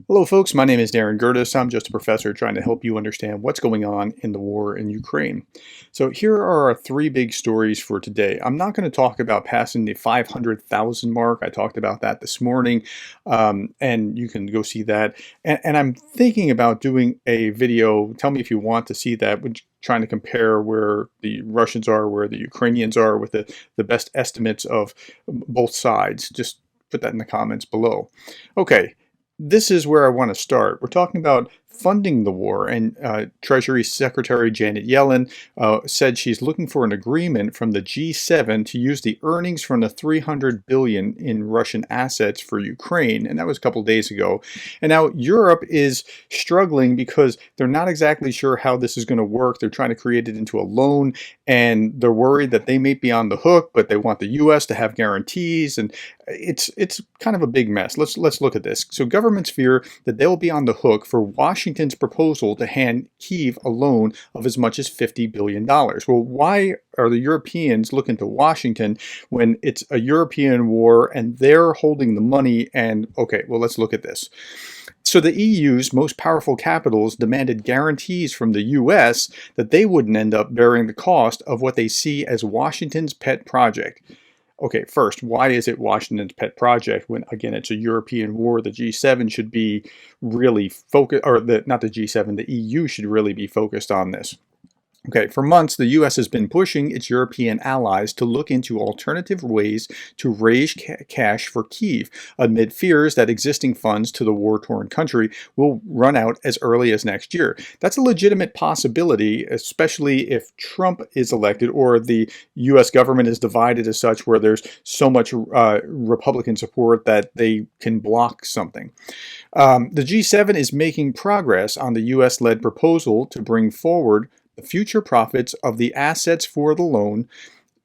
Hello folks, my name is Darren Gerdes. I'm just a professor trying to help you understand what's going on in the war in Ukraine. So here are our three big stories for today. I'm not going to talk about passing the 500,000 mark. I talked about that this morning, and you can go see that. And I'm thinking about doing a video, tell me if you want to see that, trying to compare where the Russians are, where the Ukrainians are with the best estimates of both sides. Just put that in the comments below. Okay. This is where I want to start. We're talking about funding the war, and Treasury Secretary Janet Yellen said she's looking for an agreement from the G7 to use the earnings from the 300 billion in Russian assets for Ukraine, and that was a couple days ago. And now Europe is struggling because they're not exactly sure how this is going to work. They're trying to create it into a loan, and they're worried that they may be on the hook, but they want the U.S. to have guarantees, and it's kind of a big mess. Let's look at this. So governments fear that they'll be on the hook for Washington's proposal to hand Kyiv a loan of as much as $50 billion. Well, why are the Europeans looking to Washington when it's a European war and they're holding the money? And okay, well, let's look at this. So the EU's most powerful capitals demanded guarantees from the US that they wouldn't end up bearing the cost of what they see as Washington's pet project. Okay, first, why is it Washington's pet project when, again, it's a European war? The G7 should be really focused, or not the G7, the EU should really be focused on this. Okay, for months, the U.S. has been pushing its European allies to look into alternative ways to raise cash for Kyiv, amid fears that existing funds to the war-torn country will run out as early as next year. That's a legitimate possibility, especially if Trump is elected or the U.S. government is divided as such where there's so much Republican support that they can block something. The G7 is making progress on the U.S.-led proposal to bring forward the future profits of the assets for the loan.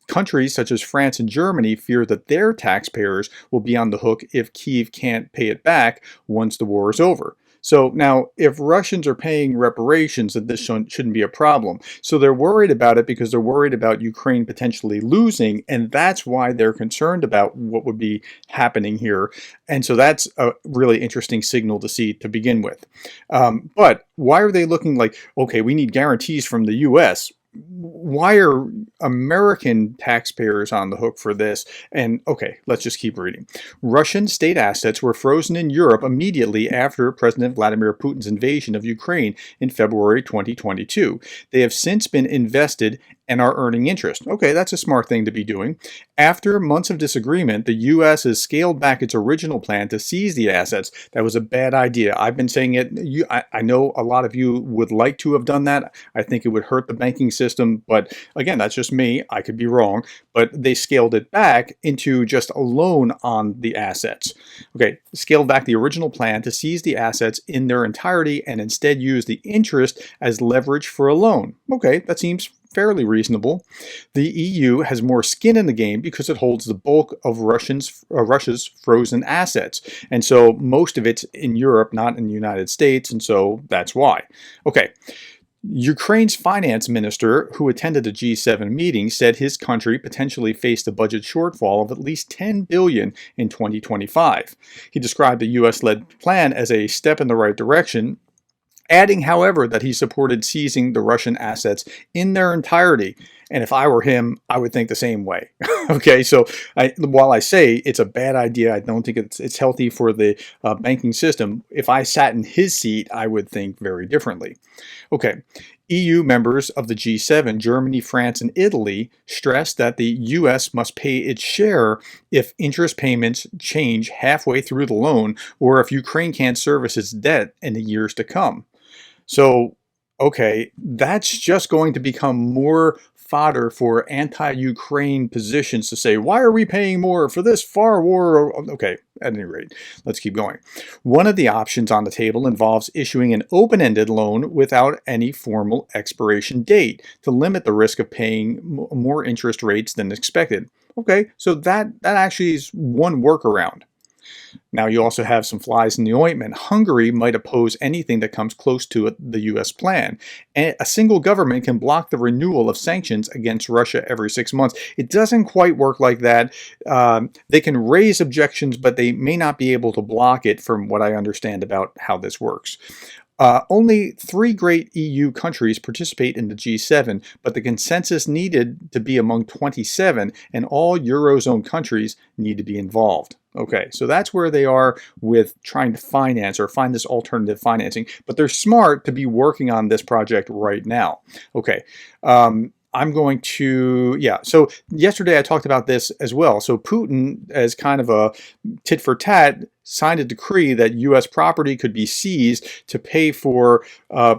Countries such as France and Germany fear that their taxpayers will be on the hook if Kyiv can't pay it back once the war is over. So now, if Russians are paying reparations, then this shouldn't be a problem. So they're worried about it because they're worried about Ukraine potentially losing, and that's why they're concerned about what would be happening here. And so that's a really interesting signal to see to begin with. But why are they looking like, okay, we need guarantees from the U.S.? Why are American taxpayers on the hook for this? And okay, let's just keep reading. Russian state assets were frozen in Europe immediately after President Vladimir Putin's invasion of Ukraine in February 2022. They have since been invested and are earning interest. Okay, that's a smart thing to be doing. After months of disagreement, the U.S. has scaled back its original plan to seize the assets. That was a bad idea. I've been saying it. I know a lot of you would like to have done that. I think it would hurt the banking system, but again, that's just me. I could be wrong, but they scaled it back into just a loan on the assets. Okay, scaled back the original plan to seize the assets in their entirety and instead use the interest as leverage for a loan. Okay, that seems fairly reasonable. The EU has more skin in the game because it holds the bulk of Russia's frozen assets. And so most of it's in Europe, not in the United States, and so that's why. Okay. Ukraine's finance minister, who attended the G7 meeting, said his country potentially faced a budget shortfall of at least $10 billion in 2025. He described the U.S.-led plan as a step in the right direction, adding, however, that he supported seizing the Russian assets in their entirety. And if I were him, I would think the same way. Okay, so while I say it's a bad idea, I don't think it's healthy for the banking system. If I sat in his seat, I would think very differently. Okay, EU members of the G7, Germany, France, and Italy, stressed that the U.S. must pay its share if interest payments change halfway through the loan or if Ukraine can't service its debt in the years to come. So, okay, that's just going to become more fodder for anti-Ukraine positions to say, why are we paying more for this far war? Okay, at any rate, let's keep going. One of the options on the table involves issuing an open-ended loan without any formal expiration date to limit the risk of paying more interest rates than expected. Okay, so that actually is one workaround. Now, you also have some flies in the ointment. Hungary might oppose anything that comes close to the U.S. plan. And a single government can block the renewal of sanctions against Russia every 6 months. It doesn't quite work like that. They can raise objections, but they may not be able to block it, from what I understand about how this works. Only 3 great EU countries participate in the G7, but the consensus needed to be among 27, and all Eurozone countries need to be involved. Okay, so that's where they are with trying to finance or find this alternative financing, but they're smart to be working on this project right now. Okay. I'm going to, so yesterday I talked about this as well. So Putin, as kind of a tit for tat, signed a decree that U.S. property could be seized to pay for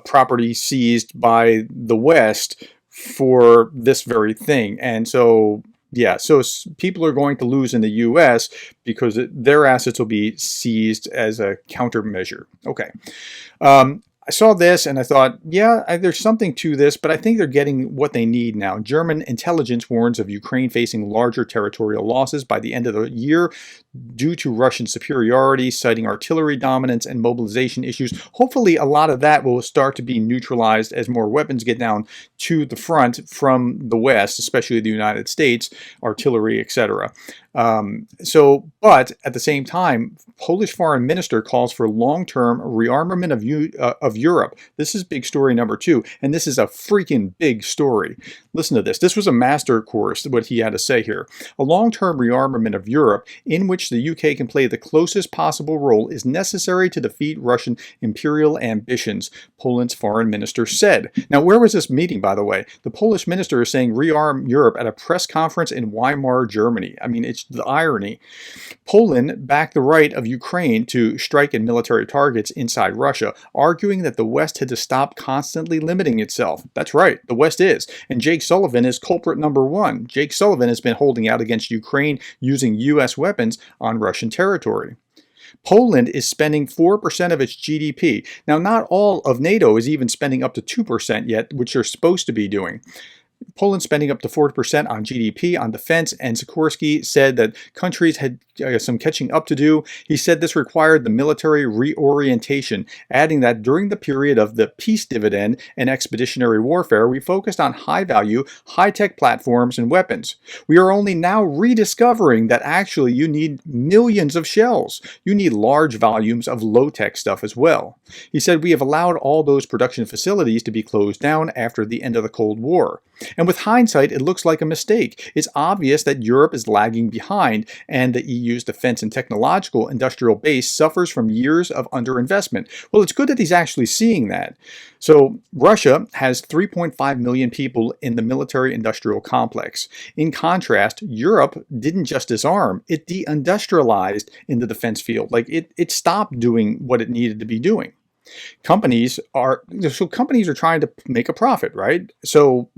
property seized by the West for this very thing. And so, so people are going to lose in the U.S. because their assets will be seized as a countermeasure. Okay. I saw this and I thought, there's something to this, but I think they're getting what they need now. German intelligence warns of Ukraine facing larger territorial losses by the end of the year due to Russian superiority, citing artillery dominance and mobilization issues. Hopefully, a lot of that will start to be neutralized as more weapons get down to the front from the West, especially the United States, artillery, etc. But at the same time, Polish foreign minister calls for long-term rearmament of Europe. This is big story number 2, and this is a freaking big story. Listen to this. This was a master course, what he had to say here. A long-term rearmament of Europe, in which the UK can play the closest possible role, is necessary to defeat Russian imperial ambitions, Poland's foreign minister said. Now, where was this meeting, by the way? The Polish minister is saying rearm Europe at a press conference in Weimar, Germany. I mean, it's the irony. Poland backed the right of Ukraine to strike at military targets inside Russia, arguing that the West had to stop constantly limiting itself. That's right, the West is. And Jake Sullivan is culprit number 1. Jake Sullivan has been holding out against Ukraine using U.S. weapons on Russian territory. Poland is spending 4% of its GDP. Now, not all of NATO is even spending up to 2% yet, which they're supposed to be doing. Poland spending up to 40% on GDP on defense, and Sikorsky said that countries had some catching up to do. He said this required the military reorientation, adding that during the period of the peace dividend and expeditionary warfare, we focused on high-value, high-tech platforms and weapons. We are only now rediscovering that actually you need millions of shells. You need large volumes of low-tech stuff as well. He said we have allowed all those production facilities to be closed down after the end of the Cold War. And with hindsight, it looks like a mistake. It's obvious that Europe is lagging behind, and the EU's defense and technological industrial base suffers from years of underinvestment. Well, it's good that he's actually seeing that. So Russia has 3.5 million people in the military-industrial complex. In contrast, Europe didn't just disarm, it deindustrialized in the defense field. Like it stopped doing what it needed to be doing. Companies are trying to make a profit, right? So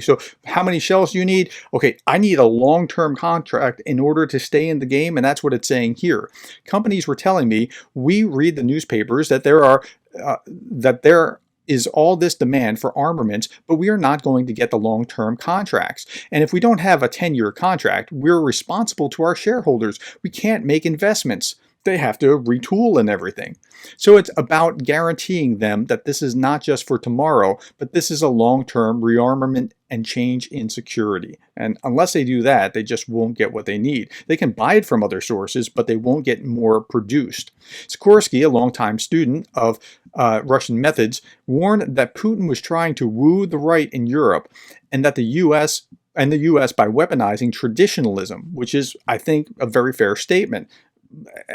so how many shells do you need? Okay, I need a long-term contract in order to stay in the game, and that's what it's saying here. Companies were telling me, we read the newspapers that there is all this demand for armaments, but we are not going to get the long-term contracts. And if we don't have a 10-year contract, we're responsible to our shareholders. We can't make investments. They have to retool and everything. So it's about guaranteeing them that this is not just for tomorrow, but this is a long-term rearmament and change in security. And unless they do that, they just won't get what they need. They can buy it from other sources, but they won't get more produced. Sikorsky, a longtime student of Russian methods, warned that Putin was trying to woo the right in Europe, and that the U.S. by weaponizing traditionalism, which is, I think, a very fair statement.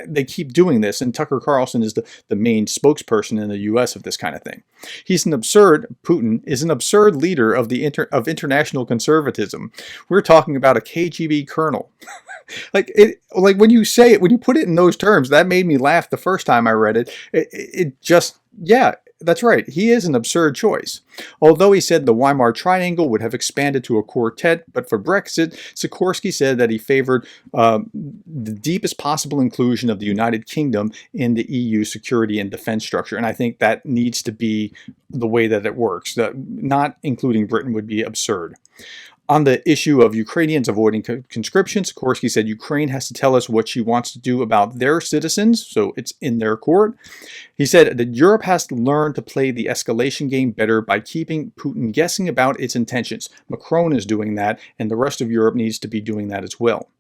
They keep doing this, and Tucker Carlson is the main spokesperson in the U.S. of this kind of thing. Putin is an absurd leader of international conservatism. We're talking about a KGB colonel. Like when you say it, when you put it in those terms, that made me laugh the first time I read it. It just, that's right. He is an absurd choice. Although he said the Weimar Triangle would have expanded to a quartet, but for Brexit, Sikorsky said that he favored the deepest possible inclusion of the United Kingdom in the EU security and defense structure. And I think that needs to be the way that it works. Not including Britain would be absurd. On the issue of Ukrainians avoiding conscription, Sikorsky said Ukraine has to tell us what she wants to do about their citizens, so it's in their court. He said that Europe has to learn to play the escalation game better by keeping Putin guessing about its intentions. Macron is doing that, and the rest of Europe needs to be doing that as well.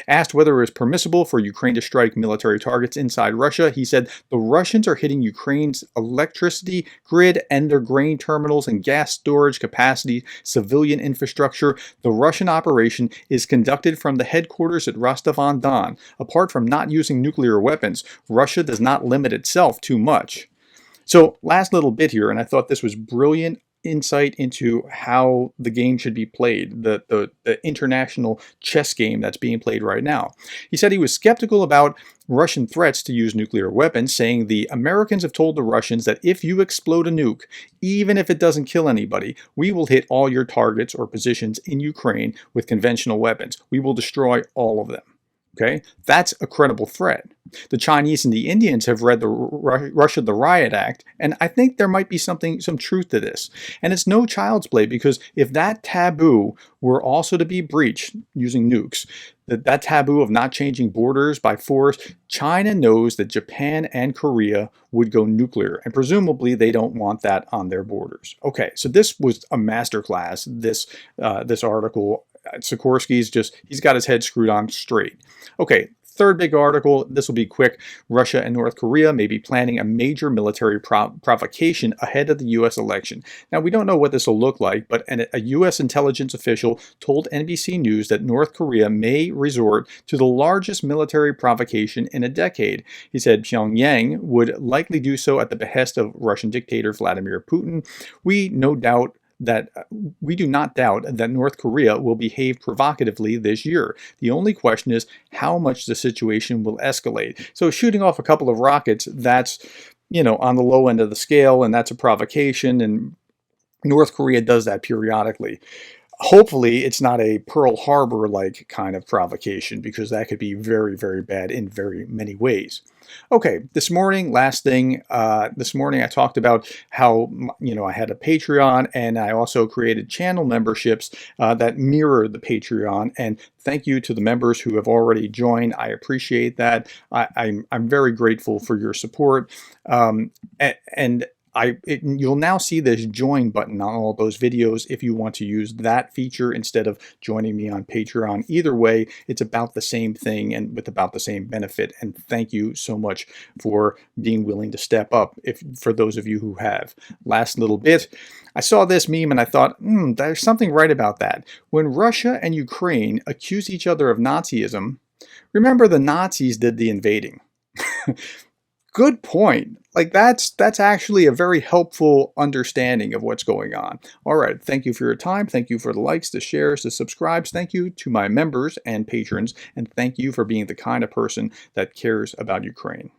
Asked whether it was permissible for Ukraine to strike military targets inside Russia, he said the Russians are hitting Ukraine's electricity grid and their grain terminals and gas storage capacity, civilian infrastructure. The Russian operation is conducted from the headquarters at Rostov-on-Don. Apart from not using nuclear weapons, Russia does not limit itself too much. So last little bit here, and I thought this was brilliant insight into how the game should be played, the international chess game that's being played right now. He said he was skeptical about Russian threats to use nuclear weapons, saying the Americans have told the Russians that if you explode a nuke, even if it doesn't kill anybody, we will hit all your targets or positions in Ukraine with conventional weapons. We will destroy all of them. Okay, that's a credible threat. The Chinese and the Indians have read the Russia the Riot Act, and I think there might be some truth to this. And it's no child's play, because if that taboo were also to be breached using nukes, that taboo of not changing borders by force, China knows that Japan and Korea would go nuclear, and presumably they don't want that on their borders. Okay, so this was a masterclass, this article. He's got his head screwed on straight. Okay, third big article, this will be quick. Russia and North Korea may be planning a major military provocation ahead of the U.S. election. Now, we don't know what this will look like, but a U.S. intelligence official told NBC News that North Korea may resort to the largest military provocation in a decade. He said Pyongyang would likely do so at the behest of Russian dictator Vladimir Putin. We do not doubt that North Korea will behave provocatively this year. The only question is how much the situation will escalate. So shooting off a couple of rockets, that's, on the low end of the scale, and that's a provocation, and North Korea does that periodically. Hopefully, it's not a Pearl Harbor-like kind of provocation, because that could be very, very bad in very many ways. Okay, this morning, last thing, this morning I talked about how, I had a Patreon, and I also created channel memberships that mirror the Patreon, and thank you to the members who have already joined. I appreciate that. I'm very grateful for your support, you'll now see this join button on all those videos if you want to use that feature instead of joining me on Patreon. Either way, it's about the same thing and with about the same benefit. And thank you so much for being willing to step up, for those of you who have. Last little bit, I saw this meme and I thought, there's something right about that. When Russia and Ukraine accuse each other of Nazism, remember the Nazis did the invading. Good point. Like that's actually a very helpful understanding of what's going on. All right. Thank you for your time. Thank you for the likes, the shares, the subscribes. Thank you to my members and patrons. And thank you for being the kind of person that cares about Ukraine.